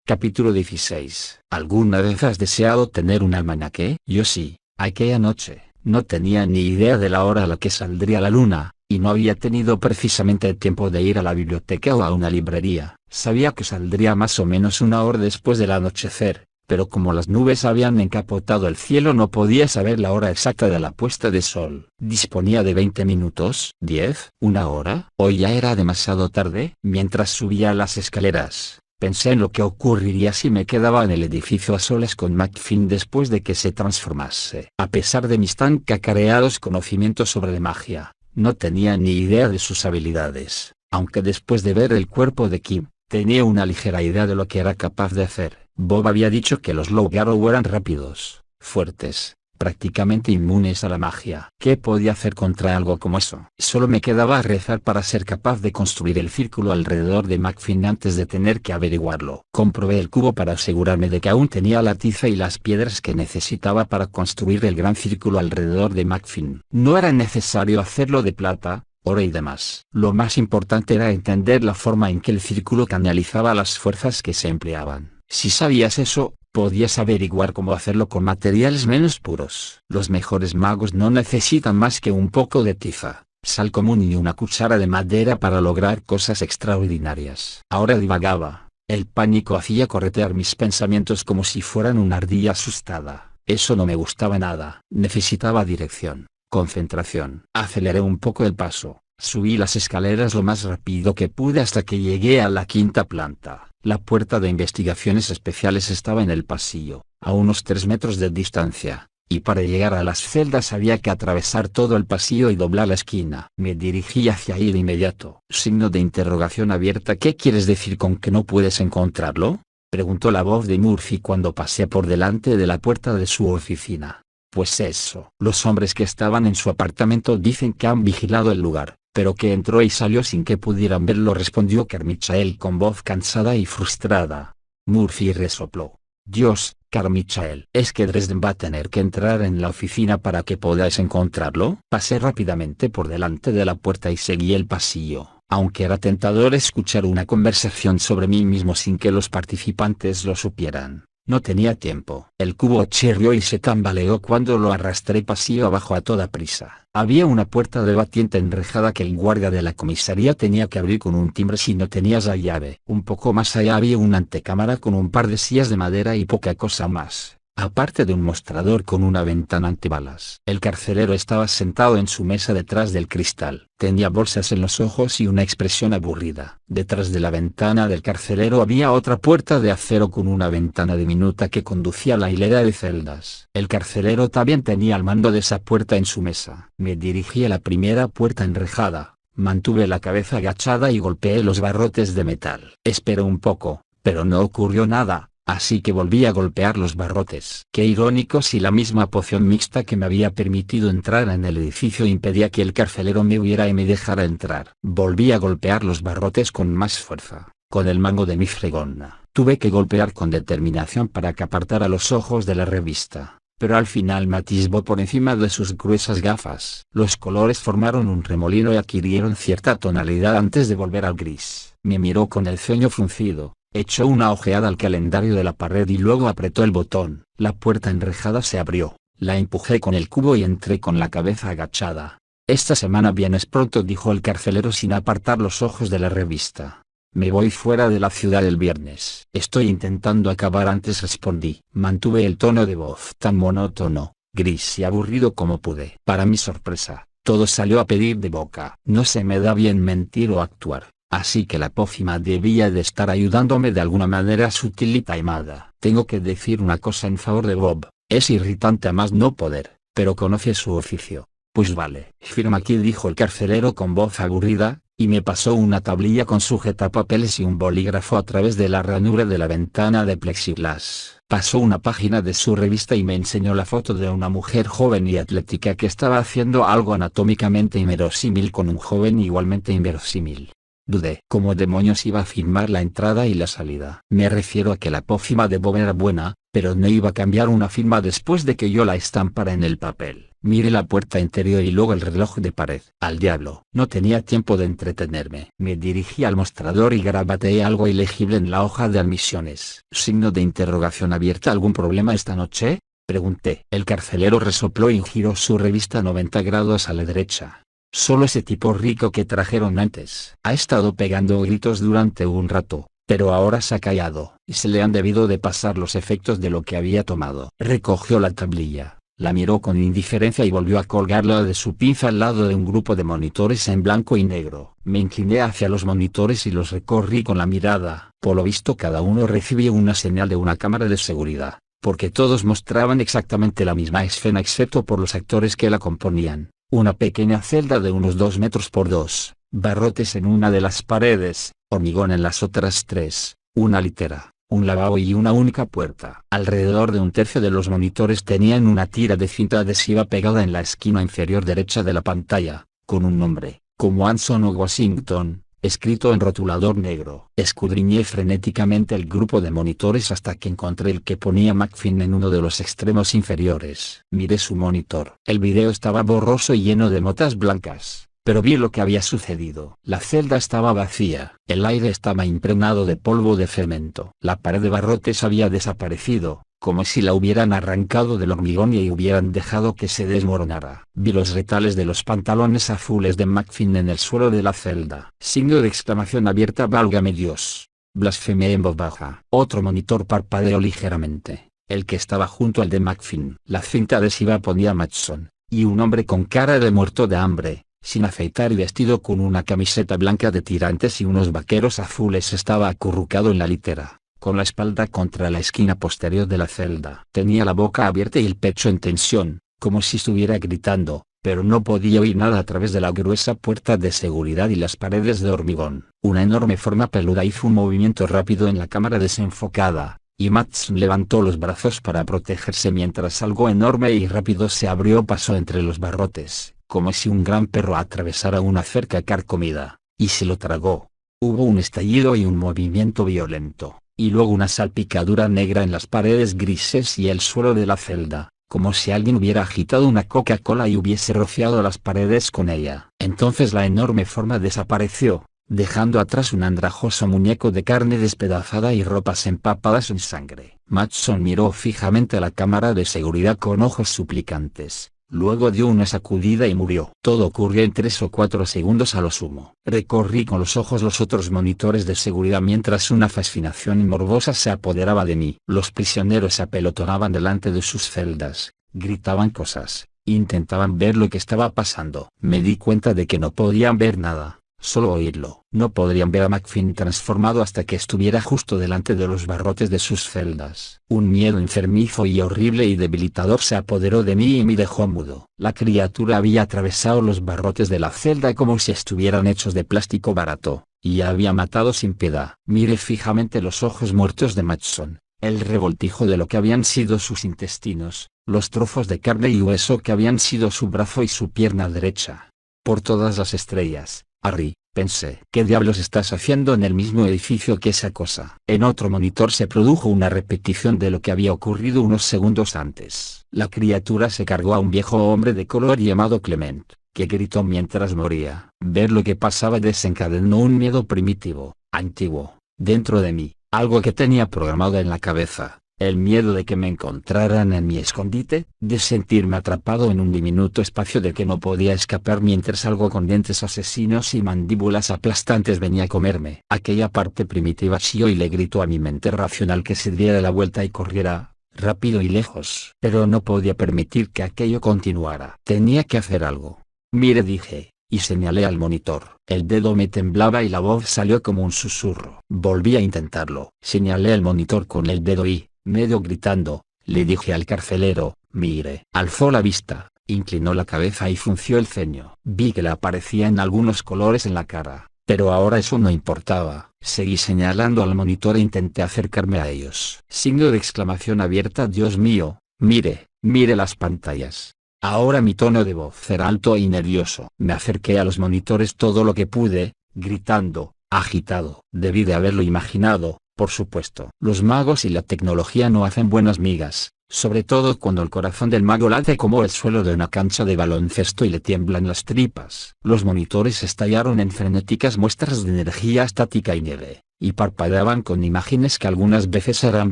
Capítulo 16. ¿Alguna vez has deseado tener un almanaque? Yo sí. Aquella noche, no tenía ni idea de la hora a la que saldría la luna, y no había tenido precisamente tiempo de ir a la biblioteca o a una librería. Sabía que saldría más o menos una hora después del anochecer, pero como las nubes habían encapotado el cielo no podía saber la hora exacta de la puesta de sol. Disponía de 20 minutos, 10, una hora, o ya era demasiado tarde. Mientras subía las escaleras, pensé en lo que ocurriría si me quedaba en el edificio a solas con McFin después de que se transformase. A pesar de mis tan cacareados conocimientos sobre la magia, no tenía ni idea de sus habilidades, aunque después de ver el cuerpo de Kim, tenía una ligera idea de lo que era capaz de hacer. Bob había dicho que los Loughborough eran rápidos, fuertes, prácticamente inmunes a la magia. ¿Qué podía hacer contra algo como eso? Solo me quedaba rezar para ser capaz de construir el círculo alrededor de McFin antes de tener que averiguarlo. Comprobé el cubo para asegurarme de que aún tenía la tiza y las piedras que necesitaba para construir el gran círculo alrededor de McFin. No era necesario hacerlo de plata, oro y demás. Lo más importante era entender la forma en que el círculo canalizaba las fuerzas que se empleaban. Si sabías eso, podías averiguar cómo hacerlo con materiales menos puros. Los mejores magos no necesitan más que un poco de tiza, sal común y una cuchara de madera para lograr cosas extraordinarias. Ahora divagaba. El pánico hacía corretear mis pensamientos como si fueran una ardilla asustada. Eso no me gustaba nada. Necesitaba dirección, concentración. Aceleré un poco el paso. Subí las escaleras lo más rápido que pude hasta que llegué a la quinta planta. La puerta de investigaciones especiales estaba en el pasillo, a unos 3 metros de distancia, y para llegar a las celdas había que atravesar todo el pasillo y doblar la esquina. Me dirigí hacia ahí de inmediato. Signo de interrogación abierta. ¿Qué quieres decir con que no puedes encontrarlo?, preguntó la voz de Murphy cuando pasé por delante de la puerta de su oficina. Pues eso. Los hombres que estaban en su apartamento dicen que han vigilado el lugar, pero que entró y salió sin que pudieran verlo, respondió Carmichael con voz cansada y frustrada. Murphy resopló. Dios, Carmichael, ¿es que Dresden va a tener que entrar en la oficina para que podáis encontrarlo? Pasé rápidamente por delante de la puerta y seguí el pasillo. Aunque era tentador escuchar una conversación sobre mí mismo sin que los participantes lo supieran, no tenía tiempo. El cubo chirrió y se tambaleó cuando lo arrastré pasillo abajo a toda prisa. Había una puerta de batiente enrejada que el guardia de la comisaría tenía que abrir con un timbre si no tenías la llave. Un poco más allá había una antecámara con un par de sillas de madera y poca cosa más, aparte de un mostrador con una ventana antibalas. El carcelero estaba sentado en su mesa detrás del cristal. Tenía bolsas en los ojos y una expresión aburrida. Detrás de la ventana del carcelero había otra puerta de acero con una ventana diminuta que conducía a la hilera de celdas. El carcelero también tenía el mando de esa puerta en su mesa. Me dirigí a la primera puerta enrejada. Mantuve la cabeza agachada y golpeé los barrotes de metal. Esperé un poco, pero no ocurrió nada. Así que volví a golpear los barrotes. Qué irónico si la misma poción mixta que me había permitido entrar en el edificio impedía que el carcelero me hubiera y me dejara entrar. Volví a golpear los barrotes con más fuerza, con el mango de mi fregona. Tuve que golpear con determinación para que apartara los ojos de la revista, pero al final me atisbó por encima de sus gruesas gafas. Los colores formaron un remolino y adquirieron cierta tonalidad antes de volver al gris. Me miró con el ceño fruncido. Echó una ojeada al calendario de la pared y luego apretó el botón. La puerta enrejada se abrió. La empujé con el cubo y entré con la cabeza agachada. Esta semana vienes pronto, dijo el carcelero sin apartar los ojos de la revista. Me voy fuera de la ciudad el viernes. Estoy intentando acabar antes, respondí. Mantuve el tono de voz tan monótono, gris y aburrido como pude. Para mi sorpresa, todo salió a pedir de boca. No se me da bien mentir o actuar. Así que la pócima debía de estar ayudándome de alguna manera sutil y taimada. Tengo que decir una cosa en favor de Bob. Es irritante a más no poder, pero conoce su oficio. Pues vale. Firma aquí, dijo el carcelero con voz aburrida, y me pasó una tablilla con sujetapapeles y un bolígrafo a través de la ranura de la ventana de plexiglas. Pasó una página de su revista y me enseñó la foto de una mujer joven y atlética que estaba haciendo algo anatómicamente inverosímil con un joven igualmente inverosímil. Dudé. ¿Cómo demonios iba a firmar la entrada y la salida? Me refiero a que la pócima de Bob era buena, pero no iba a cambiar una firma después de que yo la estampara en el papel. Miré la puerta interior y luego el reloj de pared. Al diablo. No tenía tiempo de entretenerme. Me dirigí al mostrador y garabateé algo ilegible en la hoja de admisiones. Signo de interrogación abierta. ¿Algún problema esta noche?, pregunté. El carcelero resopló y giró su revista 90 grados a la derecha. Solo ese tipo rico que trajeron antes. Ha estado pegando gritos durante un rato, pero ahora se ha callado, y se le han debido de pasar los efectos de lo que había tomado. Recogió la tablilla, la miró con indiferencia y volvió a colgarla de su pinza al lado de un grupo de monitores en blanco y negro. Me incliné hacia los monitores y los recorrí con la mirada. Por lo visto cada uno recibía una señal de una cámara de seguridad, porque todos mostraban exactamente la misma escena excepto por los actores que la componían. Una pequeña celda de unos 2 metros por 2, barrotes en una de las paredes, hormigón en las otras 3, una litera, un lavabo y una única puerta. Alrededor de un tercio de los monitores tenían una tira de cinta adhesiva pegada en la esquina inferior derecha de la pantalla, con un nombre, como Anson o Washington, escrito en rotulador negro. Escudriñé frenéticamente el grupo de monitores hasta que encontré el que ponía McFinn en uno de los extremos inferiores. Miré su monitor. El video estaba borroso y lleno de motas blancas, pero vi lo que había sucedido. La celda estaba vacía. El aire estaba impregnado de polvo de cemento. La pared de barrotes había desaparecido, como si la hubieran arrancado del hormigón y hubieran dejado que se desmoronara. Vi los retales de los pantalones azules de McFinn en el suelo de la celda. Signo de exclamación abierta. Válgame Dios. Blasfemé en voz baja. Otro monitor parpadeó ligeramente, el que estaba junto al de McFinn. La cinta adhesiva ponía Matson, y un hombre con cara de muerto de hambre, sin afeitar y vestido con una camiseta blanca de tirantes y unos vaqueros azules estaba acurrucado en la litera, con la espalda contra la esquina posterior de la celda. Tenía la boca abierta y el pecho en tensión, como si estuviera gritando, pero no podía oír nada a través de la gruesa puerta de seguridad y las paredes de hormigón. Una enorme forma peluda hizo un movimiento rápido en la cámara desenfocada, y Matson levantó los brazos para protegerse mientras algo enorme y rápido se abrió paso entre los barrotes, como si un gran perro atravesara una cerca carcomida, y se lo tragó. Hubo un estallido y un movimiento violento, y luego una salpicadura negra en las paredes grises y el suelo de la celda, como si alguien hubiera agitado una Coca-Cola y hubiese rociado las paredes con ella. Entonces la enorme forma desapareció, dejando atrás un andrajoso muñeco de carne despedazada y ropas empapadas en sangre. Matson miró fijamente a la cámara de seguridad con ojos suplicantes. Luego dio una sacudida y murió. Todo ocurrió en 3 o 4 segundos a lo sumo. Recorrí con los ojos los otros monitores de seguridad mientras una fascinación morbosa se apoderaba de mí. Los prisioneros se apelotonaban delante de sus celdas, gritaban cosas, intentaban ver lo que estaba pasando. Me di cuenta de que no podían ver nada, solo oírlo. No podrían ver a McFinn transformado hasta que estuviera justo delante de los barrotes de sus celdas. Un miedo enfermizo y horrible y debilitador se apoderó de mí y me dejó mudo. La criatura había atravesado los barrotes de la celda como si estuvieran hechos de plástico barato, y había matado sin piedad. Miré fijamente los ojos muertos de Matson, el revoltijo de lo que habían sido sus intestinos, los trozos de carne y hueso que habían sido su brazo y su pierna derecha. Por todas las estrellas, Harry, pensé. ¿Qué diablos estás haciendo en el mismo edificio que esa cosa? En otro monitor se produjo una repetición de lo que había ocurrido unos segundos antes. La criatura se cargó a un viejo hombre de color llamado Clement, que gritó mientras moría. Ver lo que pasaba desencadenó un miedo primitivo, antiguo, dentro de mí, algo que tenía programado en la cabeza. El miedo de que me encontraran en mi escondite, de sentirme atrapado en un diminuto espacio del que no podía escapar mientras algo con dientes asesinos y mandíbulas aplastantes venía a comerme. Aquella parte primitiva chilló y le gritó a mi mente racional que se diera la vuelta y corriera, rápido y lejos. Pero no podía permitir que aquello continuara. Tenía que hacer algo. Mire, dije, y señalé al monitor. El dedo me temblaba y la voz salió como un susurro. Volví a intentarlo. Señalé al monitor con el dedo y, medio gritando, le dije al carcelero, mire. Alzó la vista, inclinó la cabeza y frunció el ceño. Vi que le aparecían algunos colores en la cara, pero ahora eso no importaba. Seguí señalando al monitor e intenté acercarme a ellos. Signo de exclamación abierta. Dios mío, mire, mire las pantallas. Ahora mi tono de voz era alto y nervioso. Me acerqué a los monitores todo lo que pude, gritando, agitado. Debí de haberlo imaginado, Por supuesto. Los magos y la tecnología no hacen buenas migas, sobre todo cuando el corazón del mago late como el suelo de una cancha de baloncesto y le tiemblan las tripas. Los monitores estallaron en frenéticas muestras de energía estática y nieve, y parpadeaban con imágenes que algunas veces eran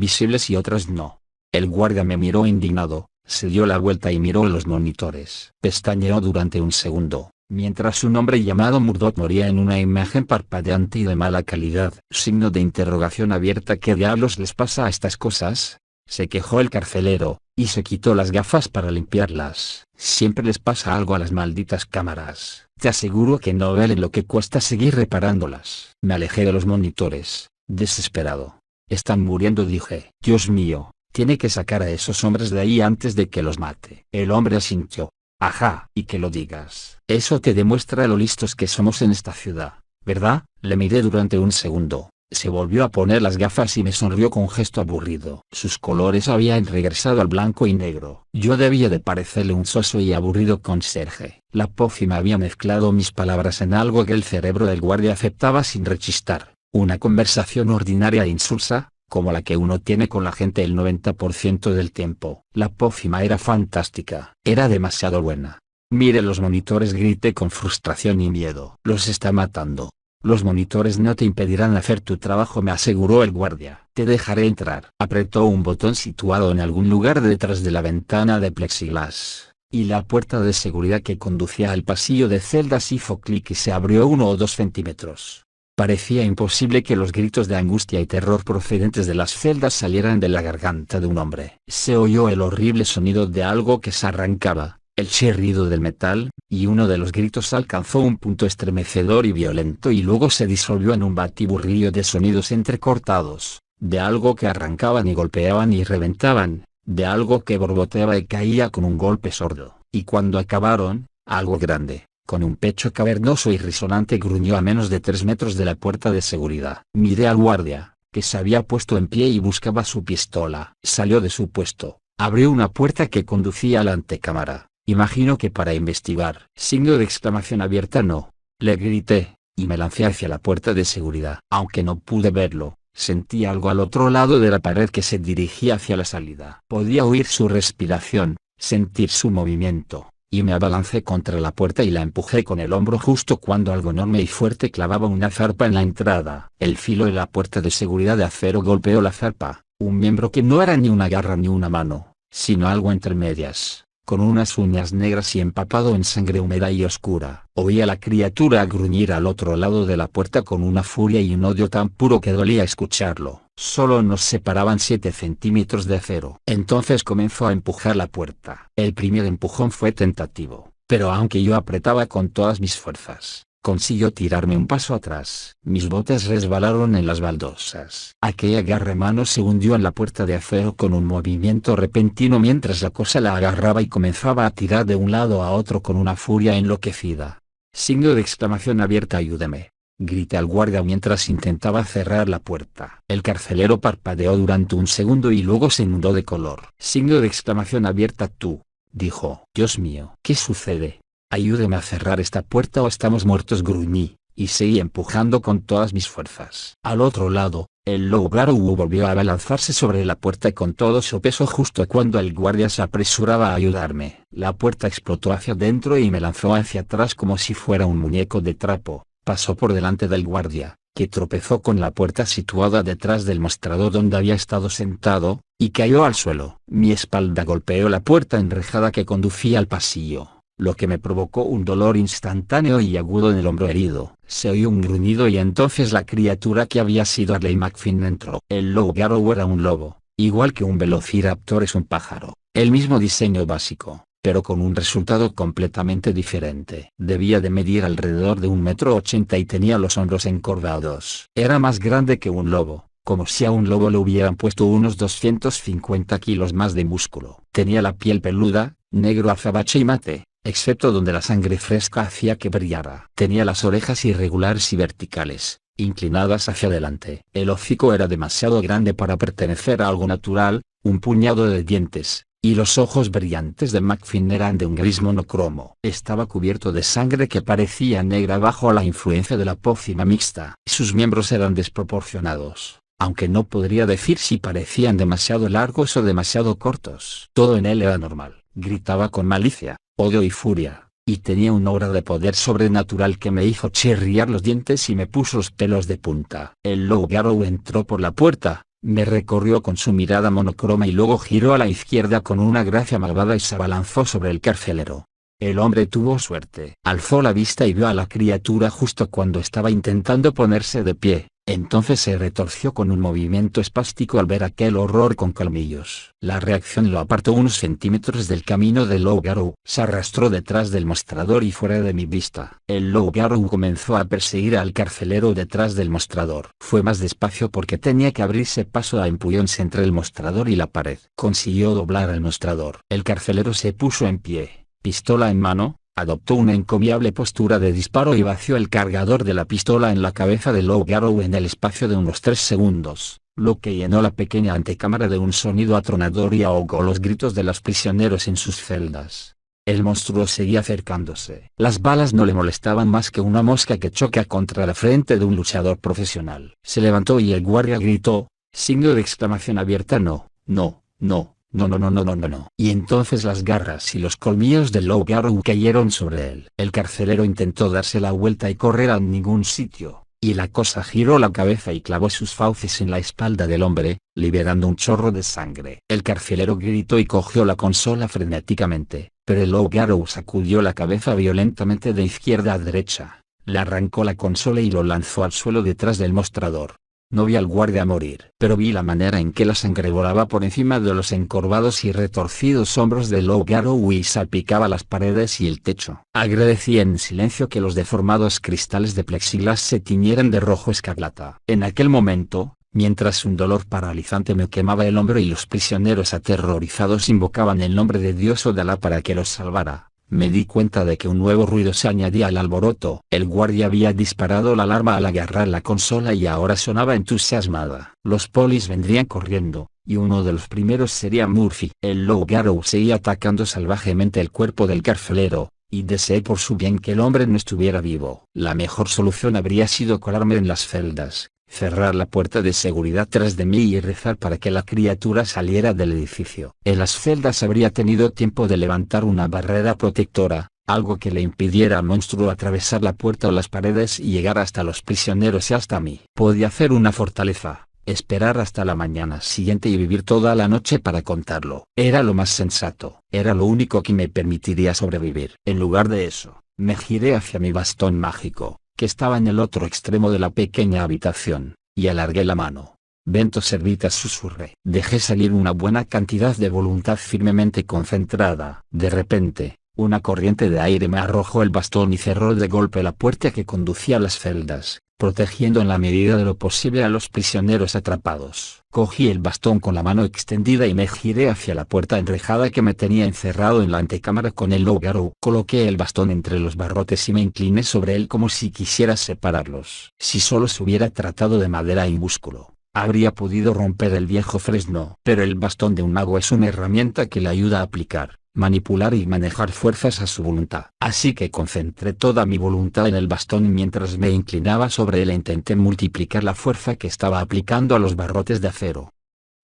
visibles y otras no. El guardia me miró indignado, se dio la vuelta y miró los monitores. Pestañeó durante un segundo, mientras un hombre llamado Murdoch moría en una imagen parpadeante y de mala calidad. Signo de interrogación abierta. ¿Qué diablos les pasa a estas cosas?, se quejó el carcelero, y se quitó las gafas para limpiarlas. Siempre les pasa algo a las malditas cámaras. Te aseguro que no vale lo que cuesta seguir reparándolas. Me alejé de los monitores, desesperado. Están muriendo, dije. Dios mío, tiene que sacar a esos hombres de ahí antes de que los mate. El hombre asintió. Ajá. Y que lo digas. Eso te demuestra lo listos que somos en esta ciudad, ¿verdad? Le miré durante un segundo. Se volvió a poner las gafas y me sonrió con gesto aburrido. Sus colores habían regresado al blanco y negro. Yo debía de parecerle un soso y aburrido conserje. La pócima había mezclado mis palabras en algo que el cerebro del guardia aceptaba sin rechistar. Una conversación ordinaria e insulsa, como la que uno tiene con la gente el 90% del tiempo. La pócima era fantástica. Era demasiado buena. Mire los monitores, grité con frustración y miedo. Los está matando. Los monitores no te impedirán hacer tu trabajo, me aseguró el guardia. Te dejaré entrar. Apretó un botón situado en algún lugar detrás de la ventana de plexiglas, y la puerta de seguridad que conducía al pasillo de celdas hizo clic y se abrió 1 o 2 centímetros. Parecía imposible que los gritos de angustia y terror procedentes de las celdas salieran de la garganta de un hombre. Se oyó el horrible sonido de algo que se arrancaba, el chirrido del metal, y uno de los gritos alcanzó un punto estremecedor y violento y luego se disolvió en un batiburrillo de sonidos entrecortados, de algo que arrancaban y golpeaban y reventaban, de algo que borboteaba y caía con un golpe sordo. Y cuando acabaron, algo grande, con un pecho cavernoso y resonante, gruñó a menos de 3 metros de la puerta de seguridad. Miré al guardia, que se había puesto en pie y buscaba su pistola. Salió de su puesto, abrió una puerta que conducía a la antecámara. Imagino que para investigar. Signo de exclamación abierta. No, le grité, y me lancé hacia la puerta de seguridad. Aunque no pude verlo, sentí algo al otro lado de la pared que se dirigía hacia la salida. Podía oír su respiración, sentir su movimiento, y me abalancé contra la puerta y la empujé con el hombro justo cuando algo enorme y fuerte clavaba una zarpa en la entrada. El filo de la puerta de seguridad de acero golpeó la zarpa, un miembro que no era ni una garra ni una mano, sino algo entre medias, con unas uñas negras y empapado en sangre húmeda y oscura. Oí a la criatura gruñir al otro lado de la puerta con una furia y un odio tan puro que dolía escucharlo. Solo nos separaban 7 centímetros de acero. Entonces comenzó a empujar la puerta. El primer empujón fue tentativo, pero aunque yo apretaba con todas mis fuerzas, consiguió tirarme un paso atrás. Mis botas resbalaron en las baldosas. Aquella garra mano se hundió en la puerta de acero con un movimiento repentino mientras la cosa la agarraba y comenzaba a tirar de un lado a otro con una furia enloquecida. Signo de exclamación abierta. Ayúdeme, grité al guardia mientras intentaba cerrar la puerta. El carcelero parpadeó durante un segundo y luego se inundó de color. Signo de exclamación abierta. Tú, dijo. Dios mío, ¿qué sucede? Ayúdeme a cerrar esta puerta o estamos muertos, gruñí, y seguí empujando con todas mis fuerzas. Al otro lado, el Loup-Garou volvió a abalanzarse sobre la puerta con todo su peso justo cuando el guardia se apresuraba a ayudarme. La puerta explotó hacia adentro y me lanzó hacia atrás como si fuera un muñeco de trapo. Pasó por delante del guardia, que tropezó con la puerta situada detrás del mostrador donde había estado sentado, y cayó al suelo. Mi espalda golpeó la puerta enrejada que conducía al pasillo, lo que me provocó un dolor instantáneo y agudo en el hombro herido. Se oyó un gruñido y entonces la criatura que había sido Arley McFinn entró. El Loup-Garou era un lobo, igual que un velociraptor es un pájaro, el mismo diseño básico, pero con un resultado completamente diferente. Debía de medir alrededor de 1,80 m y tenía los hombros encorvados. Era más grande que un lobo, como si a un lobo le hubieran puesto unos 250 kilos más de músculo. Tenía la piel peluda, negro azabache y mate, excepto donde la sangre fresca hacía que brillara. Tenía las orejas irregulares y verticales, inclinadas hacia adelante. El hocico era demasiado grande para pertenecer a algo natural, un puñado de dientes, y los ojos brillantes de McFinn eran de un gris monocromo. Estaba cubierto de sangre que parecía negra bajo la influencia de la pócima mixta. Sus miembros eran desproporcionados, aunque no podría decir si parecían demasiado largos o demasiado cortos. Todo en él era normal. Gritaba con malicia, odio y furia, y tenía una aura de poder sobrenatural que me hizo chirriar los dientes y me puso los pelos de punta. El loup-garou entró por la puerta, me recorrió con su mirada monocroma y luego giró a la izquierda con una gracia malvada y se abalanzó sobre el carcelero. El hombre tuvo suerte. Alzó la vista y vio a la criatura justo cuando estaba intentando ponerse de pie. Entonces se retorció con un movimiento espástico al ver aquel horror con colmillos. La reacción lo apartó unos centímetros del camino del loup-garou. Se arrastró detrás del mostrador y fuera de mi vista. El loup-garou comenzó a perseguir al carcelero detrás del mostrador. Fue más despacio porque tenía que abrirse paso a empullones entre el mostrador y la pared. Consiguió doblar el mostrador. El carcelero se puso en pie, pistola en mano. Adoptó una encomiable postura de disparo y vació el cargador de la pistola en la cabeza del loup-garou en el espacio de unos 3 segundos, lo que llenó la pequeña antecámara de un sonido atronador y ahogó los gritos de los prisioneros en sus celdas. El monstruo seguía acercándose. Las balas no le molestaban más que una mosca que choca contra la frente de un luchador profesional. Se levantó y el guardia gritó, signo de exclamación abierta: no, no, no. No, no, no, no, no, no, no. Y entonces las garras y los colmillos del loup-garou cayeron sobre él. El carcelero intentó darse la vuelta y correr a ningún sitio, y la cosa giró la cabeza y clavó sus fauces en la espalda del hombre, liberando un chorro de sangre. El carcelero gritó y cogió la consola frenéticamente, pero el loup-garou sacudió la cabeza violentamente de izquierda a derecha, le arrancó la consola y lo lanzó al suelo detrás del mostrador. No vi al guardia morir, pero vi la manera en que la sangre volaba por encima de los encorvados y retorcidos hombros del loup-garou y salpicaba las paredes y el techo. Agradecí en silencio que los deformados cristales de plexiglas se tiñeran de rojo escarlata. En aquel momento, mientras un dolor paralizante me quemaba el hombro y los prisioneros aterrorizados invocaban el nombre de Dios o de Alá para que los salvara, me di cuenta de que un nuevo ruido se añadía al alboroto. El guardia había disparado la alarma al agarrar la consola y ahora sonaba entusiasmada. Los polis vendrían corriendo, y uno de los primeros sería Murphy. El loup-garou seguía atacando salvajemente el cuerpo del carcelero, y deseé por su bien que el hombre no estuviera vivo. La mejor solución habría sido colarme en las celdas, cerrar la puerta de seguridad tras de mí y rezar para que la criatura saliera del edificio. En las celdas habría tenido tiempo de levantar una barrera protectora, algo que le impidiera al monstruo atravesar la puerta o las paredes y llegar hasta los prisioneros y hasta mí. Podía hacer una fortaleza, esperar hasta la mañana siguiente y vivir toda la noche para contarlo. Era lo más sensato, era lo único que me permitiría sobrevivir. En lugar de eso, me giré hacia mi bastón mágico, que estaba en el otro extremo de la pequeña habitación, y alargué la mano. Vento Servitas, susurré. Dejé salir una buena cantidad de voluntad firmemente concentrada. De repente, una corriente de aire me arrojó el bastón y cerró de golpe la puerta que conducía a las celdas, protegiendo en la medida de lo posible a los prisioneros atrapados. Cogí el bastón con la mano extendida y me giré hacia la puerta enrejada que me tenía encerrado en la antecámara con el loup-garou. Coloqué el bastón entre los barrotes y me incliné sobre él como si quisiera separarlos. Si solo se hubiera tratado de madera y músculo, habría podido romper el viejo fresno. Pero el bastón de un mago es una herramienta que le ayuda a aplicar, manipular y manejar fuerzas a su voluntad. Así que concentré toda mi voluntad en el bastón y mientras me inclinaba sobre él intenté multiplicar la fuerza que estaba aplicando a los barrotes de acero.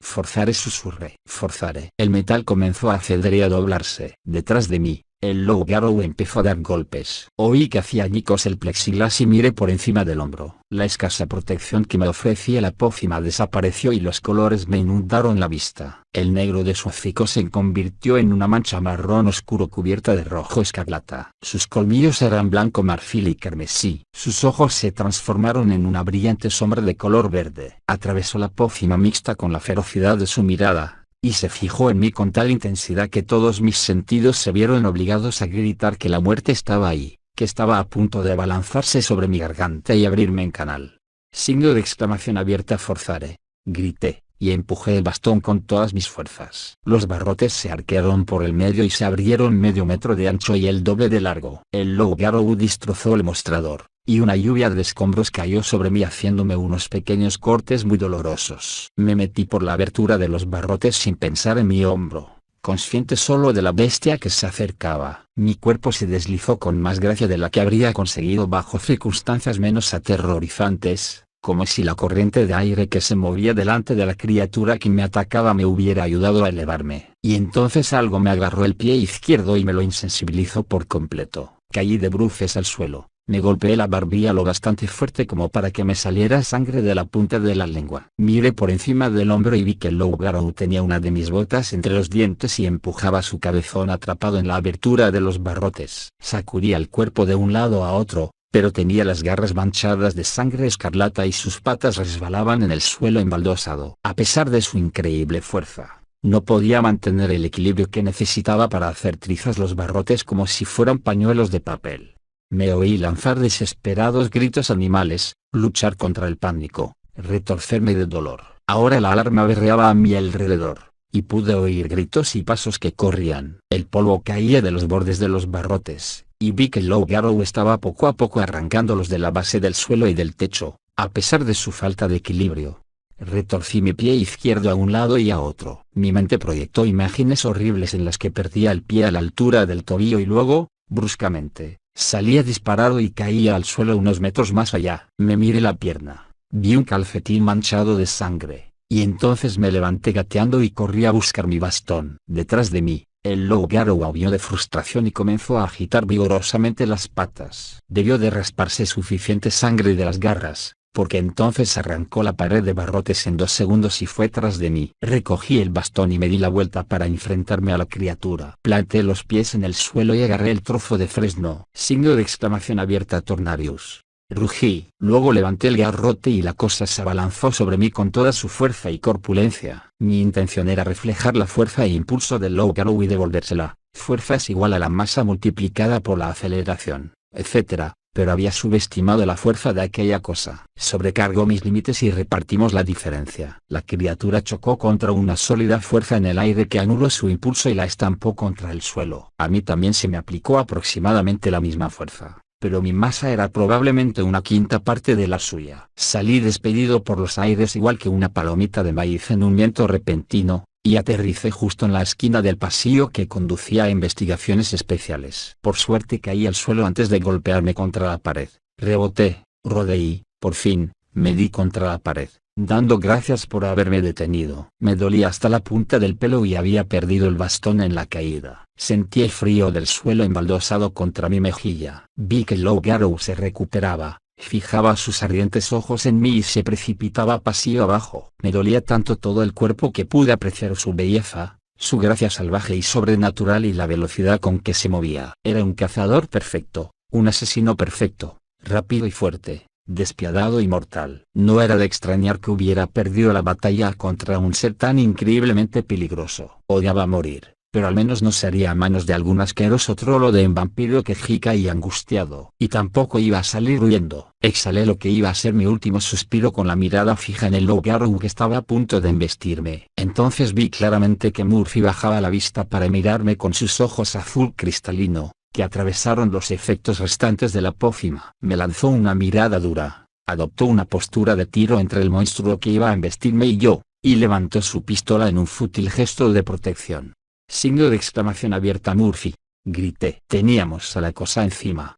Forzaré, susurré. Forzaré. El metal comenzó a ceder y a doblarse. Detrás de mí, el loup-garou empezó a dar golpes. Oí que hacía añicos el plexiglas y miré por encima del hombro. La escasa protección que me ofrecía la pócima desapareció y los colores me inundaron la vista. El negro de su hocico se convirtió en una mancha marrón oscuro cubierta de rojo escarlata. Sus colmillos eran blanco marfil y carmesí. Sus ojos se transformaron en una brillante sombra de color verde. Atravesó la pócima mixta con la ferocidad de su mirada, y se fijó en mí con tal intensidad que todos mis sentidos se vieron obligados a gritar que la muerte estaba ahí, que estaba a punto de abalanzarse sobre mi garganta y abrirme en canal. Signo de exclamación abierta. Forzaré, grité, y empujé el bastón con todas mis fuerzas. Los barrotes se arquearon por el medio y se abrieron medio metro de ancho y el doble de largo. El loup-garou destrozó el mostrador, y una lluvia de escombros cayó sobre mí haciéndome unos pequeños cortes muy dolorosos. Me metí por la abertura de los barrotes sin pensar en mi hombro, consciente solo de la bestia que se acercaba. Mi cuerpo se deslizó con más gracia de la que habría conseguido bajo circunstancias menos aterrorizantes, como si la corriente de aire que se movía delante de la criatura que me atacaba me hubiera ayudado a elevarme. Y entonces algo me agarró el pie izquierdo y me lo insensibilizó por completo. Caí de bruces al suelo. Me golpeé la barbilla lo bastante fuerte como para que me saliera sangre de la punta de la lengua. Miré por encima del hombro y vi que Loughgarou tenía una de mis botas entre los dientes y empujaba su cabezón atrapado en la abertura de los barrotes. Sacudía el cuerpo de un lado a otro, pero tenía las garras manchadas de sangre escarlata y sus patas resbalaban en el suelo embaldosado. A pesar de su increíble fuerza, no podía mantener el equilibrio que necesitaba para hacer trizas los barrotes como si fueran pañuelos de papel. Me oí lanzar desesperados gritos animales, luchar contra el pánico, retorcerme de dolor. Ahora la alarma berreaba a mi alrededor, y pude oír gritos y pasos que corrían. El polvo caía de los bordes de los barrotes, y vi que Loughgarou estaba poco a poco arrancándolos de la base del suelo y del techo, a pesar de su falta de equilibrio. Retorcí mi pie izquierdo a un lado y a otro. Mi mente proyectó imágenes horribles en las que perdía el pie a la altura del tobillo y luego, bruscamente, salía disparado y caía al suelo unos metros más allá. Me miré la pierna, vi un calcetín manchado de sangre, y entonces me levanté gateando y corrí a buscar mi bastón. Detrás de mí, el Loughgarou aulló de frustración y comenzó a agitar vigorosamente las patas. Debió de rasparse suficiente sangre de las garras, porque entonces arrancó la pared de barrotes en 2 segundos y fue tras de mí. Recogí el bastón y me di la vuelta para enfrentarme a la criatura. Planté los pies en el suelo y agarré el trozo de fresno. Signo de exclamación abierta Tornarius. Rugí. Luego levanté el garrote y la cosa se abalanzó sobre mí con toda su fuerza y corpulencia. Mi intención era reflejar la fuerza e impulso del Loughgarou y devolvérsela. Fuerza es igual a la masa multiplicada por la aceleración, etc., pero había subestimado la fuerza de aquella cosa. Sobrecargó mis límites y repartimos la diferencia. La criatura chocó contra una sólida fuerza en el aire que anuló su impulso y la estampó contra el suelo. A mí también se me aplicó aproximadamente la misma fuerza, pero mi masa era probablemente una quinta parte de la suya. Salí despedido por los aires igual que una palomita de maíz en un viento repentino, y aterricé justo en la esquina del pasillo que conducía a investigaciones especiales. Por suerte caí al suelo antes de golpearme contra la pared. Reboté, rodé y, por fin, me di contra la pared, dando gracias por haberme detenido. Me dolía hasta la punta del pelo y había perdido el bastón en la caída. Sentí el frío del suelo embaldosado contra mi mejilla. Vi que Loughgarou se recuperaba. Fijaba sus ardientes ojos en mí y se precipitaba pasillo abajo. Me dolía tanto todo el cuerpo que pude apreciar su belleza, su gracia salvaje y sobrenatural y la velocidad con que se movía. Era un cazador perfecto, un asesino perfecto, rápido y fuerte, despiadado y mortal. No era de extrañar que hubiera perdido la batalla contra un ser tan increíblemente peligroso. Odiaba morir, pero al menos no sería a manos de algún asqueroso trolo de vampiro quejica y angustiado. Y tampoco iba a salir huyendo. Exhalé lo que iba a ser mi último suspiro con la mirada fija en el Loughgarou que estaba a punto de embestirme. Entonces vi claramente que Murphy bajaba la vista para mirarme con sus ojos azul cristalino, que atravesaron los efectos restantes de la pócima. Me lanzó una mirada dura, adoptó una postura de tiro entre el monstruo que iba a embestirme y yo, y levantó su pistola en un fútil gesto de protección. Signo de exclamación abierta Murphy, grité. Teníamos a la cosa encima,